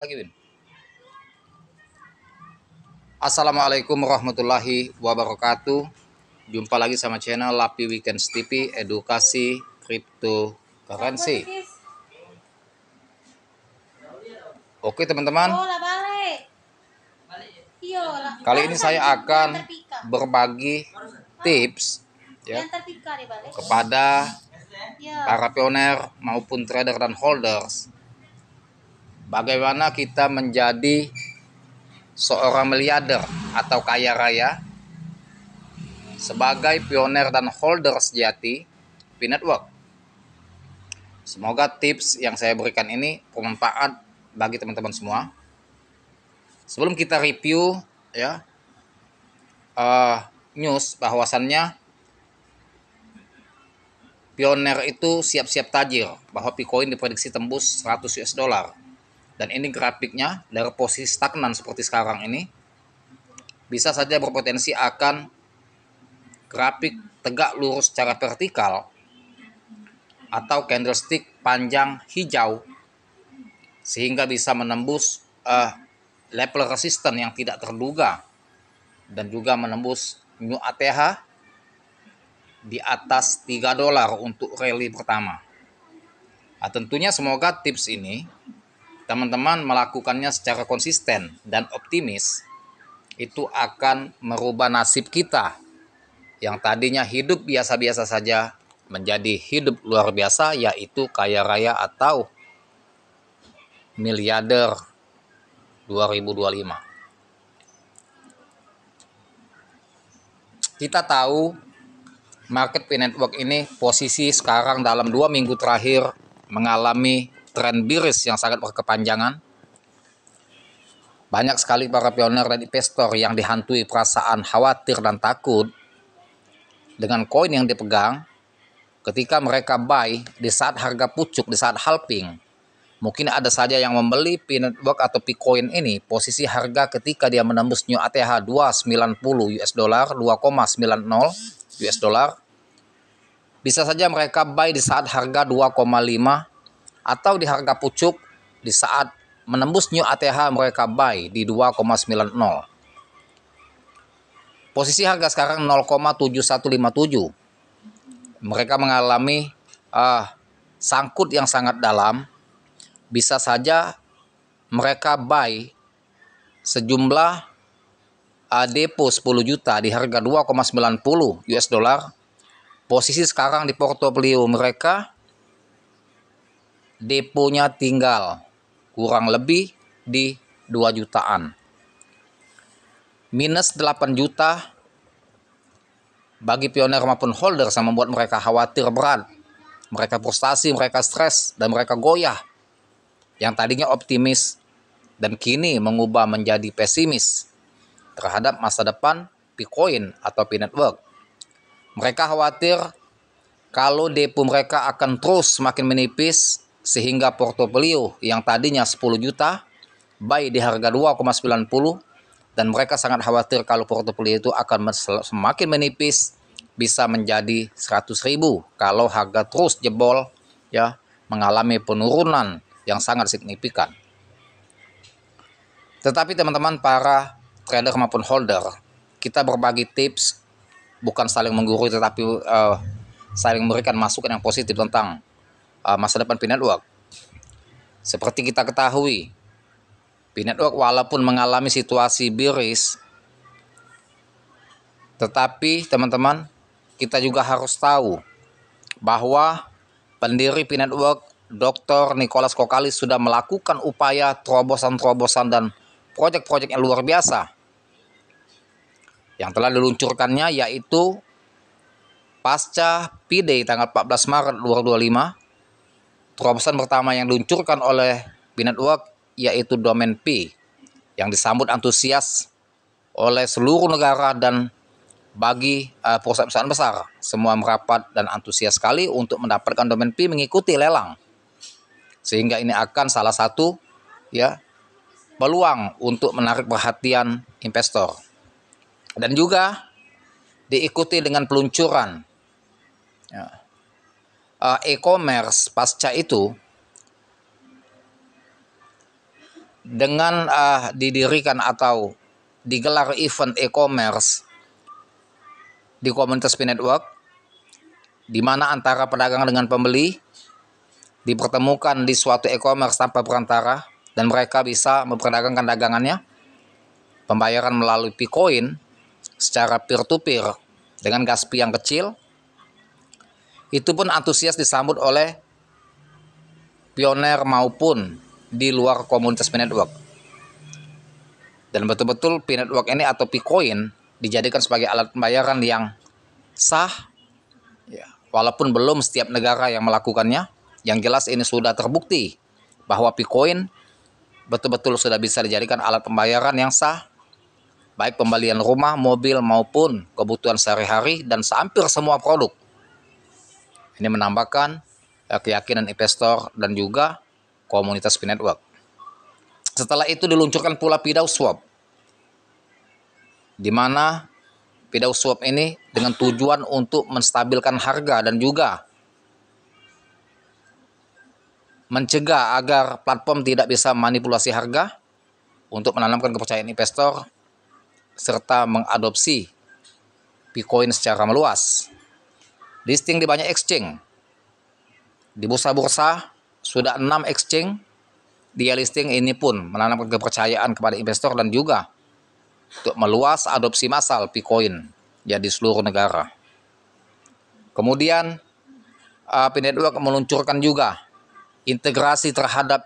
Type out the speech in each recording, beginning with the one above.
Lagi, Win. Assalamualaikum warahmatullahi wabarakatuh. Jumpa lagi sama channel Lapi Weekends TV, edukasi cryptocurrency. Oke teman-teman, kali ini saya akan berbagi tips ya, kepada para pioner maupun trader dan holders, bagaimana kita menjadi seorang miliarder atau kaya raya sebagai pioner dan holder sejati P-Network. Semoga tips yang saya berikan ini bermanfaat bagi teman-teman semua. Sebelum kita review ya, news bahwasannya pioner itu siap-siap tajir, bahwa Bitcoin diprediksi tembus 100 US dollar. Dan ini grafiknya dari posisi stagnan seperti sekarang ini bisa saja berpotensi akan grafik tegak lurus secara vertikal atau candlestick panjang hijau sehingga bisa menembus level resisten yang tidak terduga dan juga menembus new ATH di atas 3 dolar untuk rally pertama. Nah, tentunya semoga tips ini teman-teman melakukannya secara konsisten dan optimis, itu akan merubah nasib kita yang tadinya hidup biasa-biasa saja menjadi hidup luar biasa, yaitu kaya raya atau miliarder 2025. Kita tahu market P-Network ini posisi sekarang dalam 2 minggu terakhir mengalami tren bearish yang sangat berkepanjangan. Banyak sekali para pioner dan investor yang dihantui perasaan khawatir dan takut dengan koin yang dipegang ketika mereka buy di saat harga pucuk, di saat halving. Mungkin ada saja yang membeli P-Network atau Bitcoin ini posisi harga ketika dia menembus new ATH 290 US dollar, 2,90 US dollar. Bisa saja mereka buy di saat harga 2,5 atau di harga pucuk di saat menembus new ATH mereka buy di 2,90. Posisi harga sekarang 0,7157. Mereka mengalami sangkut yang sangat dalam. Bisa saja mereka buy sejumlah depo 10 juta di harga 2,90 US dollar. Posisi sekarang di portofolio mereka deponya tinggal kurang lebih di 2 jutaan. Minus 8 juta bagi pioner maupun holder yang membuat mereka khawatir berat. Mereka frustasi, mereka stres, dan mereka goyah. Yang tadinya optimis dan kini mengubah menjadi pesimis terhadap masa depan Bitcoin atau P-Network. Mereka khawatir kalau depo mereka akan terus semakin menipis sehingga portofolio yang tadinya 10 juta buy di harga 2,90, dan mereka sangat khawatir kalau portofolio itu akan semakin menipis bisa menjadi 100.000 kalau harga terus jebol ya, mengalami penurunan yang sangat signifikan. Tetapi teman-teman para trader maupun holder, kita berbagi tips, bukan saling menggurui tetapi saling memberikan masukan yang positif tentang masa depan P-Network. Seperti kita ketahui, P-Network walaupun mengalami situasi bearish, tetapi teman-teman kita juga harus tahu bahwa pendiri P-Network Dr. Nicholas Kokkalis sudah melakukan upaya terobosan-terobosan dan proyek-proyek yang luar biasa yang telah diluncurkannya, yaitu pasca P-Day tanggal 14 Maret 2025. Terobosan pertama yang diluncurkan oleh P-Network yaitu domain P yang disambut antusias oleh seluruh negara dan bagi perusahaan-perusahaan besar. Semua merapat dan antusias sekali untuk mendapatkan domain P mengikuti lelang. Sehingga ini akan salah satu ya peluang untuk menarik perhatian investor. Dan juga diikuti dengan peluncuran e-commerce pasca itu. Dengan didirikan atau digelar event e-commerce di komunitas Pi Network, di mana antara pedagang dengan pembeli dipertemukan di suatu e-commerce tanpa perantara, dan mereka bisa memperdagangkan dagangannya, pembayaran melalui Picoin secara peer-to-peer dengan gas fee yang kecil. Itu pun antusias disambut oleh pioner maupun di luar komunitas Pi Network. Dan betul-betul Pi Network ini atau Picoin dijadikan sebagai alat pembayaran yang sah, ya, walaupun belum setiap negara yang melakukannya. Yang jelas ini sudah terbukti bahwa Picoin betul-betul sudah bisa dijadikan alat pembayaran yang sah, baik pembelian rumah, mobil, maupun kebutuhan sehari-hari dan hampir semua produk. Ini menambahkan keyakinan investor dan juga komunitas Pi Network. Setelah itu diluncurkan pula Pidau Swap, di mana Pidau Swap ini dengan tujuan untuk menstabilkan harga dan juga mencegah agar platform tidak bisa manipulasi harga untuk menanamkan kepercayaan investor serta mengadopsi Picoin secara meluas. Listing di banyak exchange. Di bursa-bursa sudah 6 exchange dia listing. Ini pun menanamkan kepercayaan kepada investor dan juga untuk meluas adopsi massal Picoin ya di seluruh negara. Kemudian Pi Network meluncurkan juga integrasi terhadap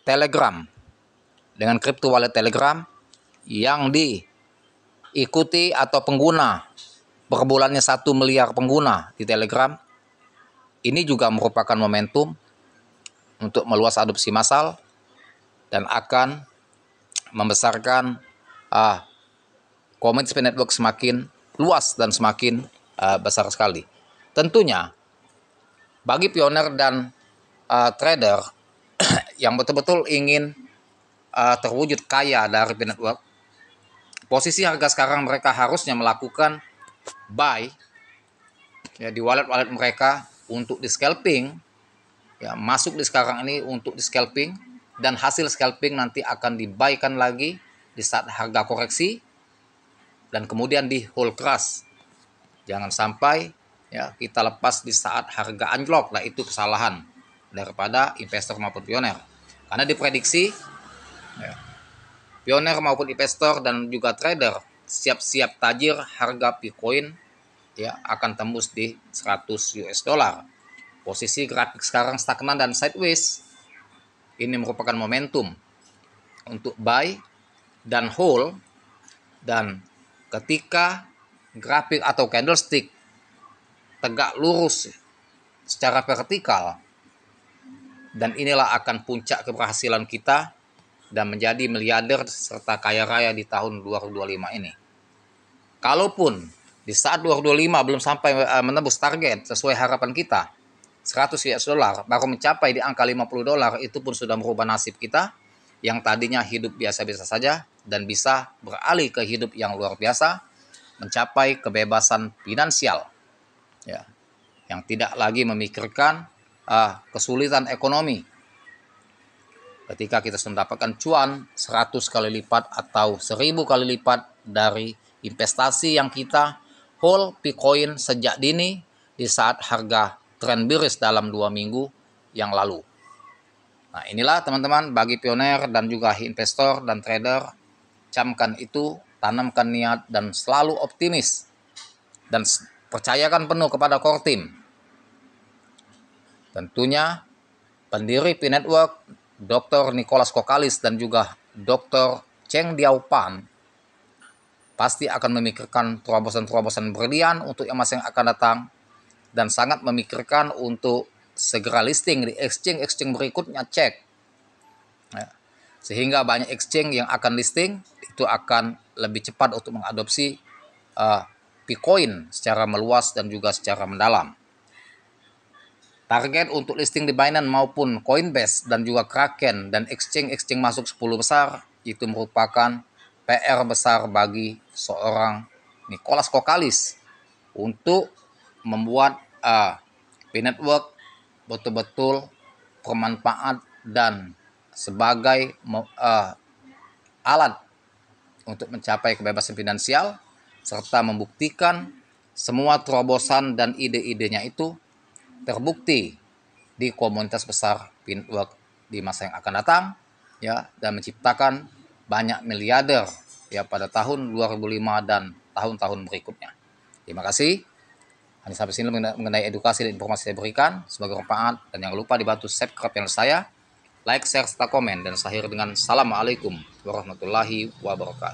Telegram dengan crypto wallet Telegram yang diikuti atau pengguna per bulannya 1 miliar pengguna di Telegram. Ini juga merupakan momentum untuk meluas adopsi massal dan akan membesarkan komunitas Pi Network semakin luas dan semakin besar sekali. Tentunya bagi pioner dan trader yang betul-betul ingin terwujud kaya dari Pi Network, posisi harga sekarang mereka harusnya melakukan buy ya di wallet-wallet mereka untuk di scalping, ya, masuk di sekarang ini untuk di scalping, dan hasil scalping nanti akan dibuy-kan lagi di saat harga koreksi dan kemudian di hold crush. Jangan sampai ya kita lepas di saat harga anjlok. Nah, itu kesalahan daripada investor maupun pioner, karena diprediksi ya, pioner maupun investor dan juga trader siap-siap tajir harga Picoin ya akan tembus di 100 US dollar. Posisi grafik sekarang stagnan dan sideways. Ini merupakan momentum untuk buy dan hold, dan ketika grafik atau candlestick tegak lurus secara vertikal, dan inilah akan puncak keberhasilan kita dan menjadi miliarder serta kaya raya di tahun 2025 ini. Kalaupun di saat 2025 belum sampai menembus target sesuai harapan kita 100 US dollar, baru mencapai di angka 50 dolar, itu pun sudah merubah nasib kita yang tadinya hidup biasa-biasa saja dan bisa beralih ke hidup yang luar biasa, mencapai kebebasan finansial ya, yang tidak lagi memikirkan kesulitan ekonomi. Ketika kita sudah mendapatkan cuan 100 kali lipat atau 1000 kali lipat dari investasi yang kita hold Picoin sejak dini di saat harga tren bearish dalam 2 minggu yang lalu. Nah, inilah teman-teman bagi pioner dan juga investor dan trader, camkan itu, tanamkan niat dan selalu optimis dan percayakan penuh kepada core team. Tentunya pendiri Pi Network Dr. Nicholas Kokalis dan juga Dr. Cheng Diaopan pasti akan memikirkan terobosan-terobosan brilian untuk yang masa yang akan datang, dan sangat memikirkan untuk segera listing di exchange berikutnya, cek ya, sehingga banyak exchange yang akan listing itu akan lebih cepat untuk mengadopsi Picoin secara meluas dan juga secara mendalam. Target untuk listing di Binance maupun Coinbase dan juga Kraken dan exchange masuk 10 besar itu merupakan PR besar bagi seorang Nicholas Kokalis untuk membuat Pi Network betul-betul bermanfaat dan sebagai alat untuk mencapai kebebasan finansial, serta membuktikan semua terobosan dan ide-idenya itu terbukti di komunitas besar Pintwork di masa yang akan datang, ya, dan menciptakan banyak miliarder ya pada tahun 2005 dan tahun-tahun berikutnya. Terima kasih. Hanya sampai sini mengenai edukasi dan informasi saya berikan. Semoga bermanfaat, dan jangan lupa dibantu subscribe channel saya, like, share, serta komen, dan saya akhiri dengan Assalamualaikum warahmatullahi wabarakatuh.